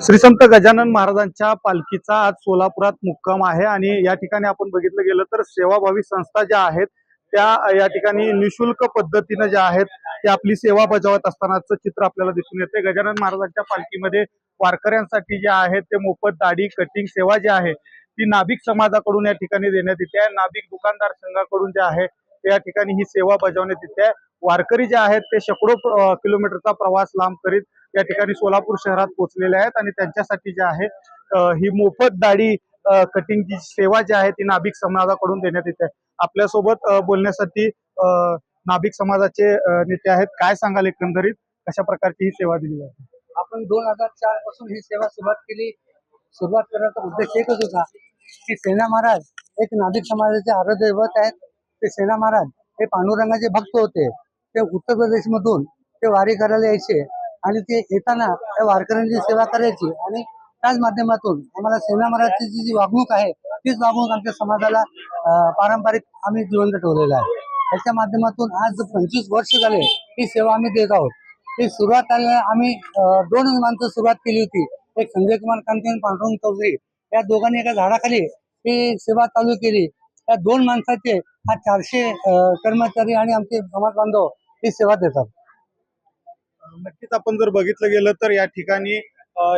श्री संत गजानन महाराजांच्या पालखीचा आज सोलापुरात मुक्काम आहे आणि या ठिकाणी आपण बघितलं गेलं तर सेवाभावी संस्था ज्या आहेत त्या या ठिकाणी निशुल्क पद्धतीने ज्या आहेत त्या आपली सेवा बजावत असतानाचं चित्र आपल्याला दिसून येते। गजानन महाराजांच्या पालखीमध्ये वारकऱ्यांसाठी जे आहे ते मोफत दाढी कटिंग सेवा जी आहे ती नाभिक समाजाकडून या ठिकाणी देण्यात येते। नाभिक दुकानदार संघाकडून जे आहे या ठिकाणी ही सेवा बजावण्यात येते। वारकरी जे आहेत ते शेकडो किलोमीटरचा प्रवास लांब करीत या ठिकाणी सोलापूर शहरात पोहोचलेले आहेत आणि त्यांच्यासाठी जे आहे ही मोफत दाढी कटिंगची सेवा जी आहे ती नाभिक समाजाकडून देण्यात येते। आपल्यासोबत बोलण्यासाठी नाभिक समाजाचे नेते आहेत। काय सांगाल एकंदरीत कशा प्रकारची ही सेवा दिली जाते? आपण 2004 पासून ही सेवा सुरुवात केली। सुरुवात करण्याचा उद्देश एकच होता की सेना महाराज एक नाभिक समाजाचे आराध्य दैवत आहेत। ते सेना महाराज हे पांडुरंगाचे भक्त होते। ते उत्तर प्रदेश मधून ते वारी करायला यायचे आणि ते येताना त्या वारकऱ्यांची सेवा करायची आणि त्याच माध्यमातून आम्हाला सेना महाराजची जी वागणूक आहे तीच वागणूक आमच्या समाजाला पारंपरिक आम्ही जिवंत ठेवलेलं आहे। त्याच्या माध्यमातून आज 25 वर्ष झाले ही सेवा आम्ही देत आहोत। ही सुरुवात आम्ही 2 माणसं सुरुवात केली होती। एक संजय कुमार कांते आणि पांडुरंग चौधरी या दोघांनी एका झाडाखाली ही सेवा चालू केली। त्या 2 माणसाचे हा 400 कर्मचारी आणि आमचे समाज बांधव ही सेवा देतात। नक्कीच आपण जर बघितलं गेलं तर या ठिकाणी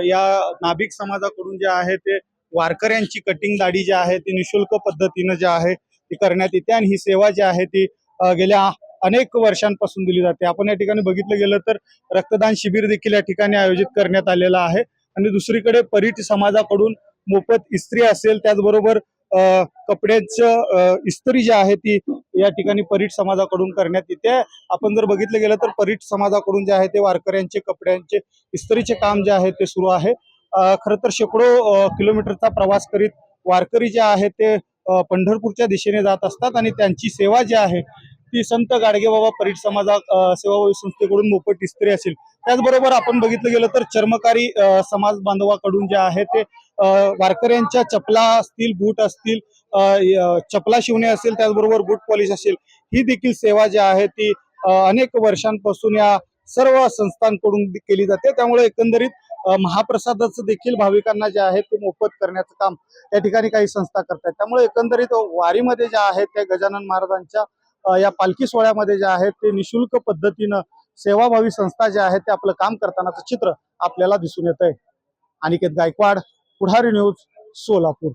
या नाभिक समाजाकडून जे आहे ते वारकऱ्यांची कटिंग दाढी जी आहे ती निशुल्क पद्धतीने जे आहे ती करण्यात येते आणि ही सेवा जी आहे ती गेल्या अनेक वर्षांपासून दिली जाते। आपण या ठिकाणी बघितलं गेलं तर रक्तदान शिबिर देखील या ठिकाणी आयोजित करण्यात आलेलं आहे आणि दुसरीकडे परीट समाजाकडून मोफत इस्त्री असेल त्याचबरोबर कपड्याचं इस्त्री जी आहे ती या ठिकाणी परीट समाजाकडून करण्यात येते। आपण जर बघितलं गेलं तर परीट समाजाकडून जे आहे ते वारकऱ्यांचे कपड्यांचे इस्त्रीचे काम जे आहे ते सुरू आहे। खरं तर शेकडो किलोमीटरचा प्रवास करीत वारकरी जे आहेत ते पंढरपूरच्या दिशेने जात असतात आणि त्यांची सेवा जी आहे ती संत गाडगेबाबा परीट समाजा सेवाभावी संस्थेकडून मोफत इस्त्री असेल त्याचबरोबर आपण बघितलं गेलं तर चर्मकारी समाज बांधवाकडून जे आहे ते वारकऱ्यांच्या चपला असतील बूट असतील चपला शिवणे असेल त्याचबरोबर बूट पॉलिश असेल ही देखील सेवा जी आहे ती अनेक वर्षांपासून या सर्व संस्थांकडून केली जाते। त्यामुळे एकंदरीत महाप्रसादाचं देखील भाविकांना जे आहे ते मोफत करण्याचं काम या ठिकाणी काही संस्था करतात। त्यामुळे एकंदरीत वारीमध्ये ज्या आहेत त्या गजानन महाराजांच्या या पालखी सोहळ्यामध्ये जे आहेत ते निशुल्क पद्धतीनं सेवाभावी संस्था ज्या आहेत ते आपलं काम करतानाचं चित्र आपल्याला दिसून येत आहे। अनिकेत गायकवाड, पुढारी न्यूज, सोलापूर।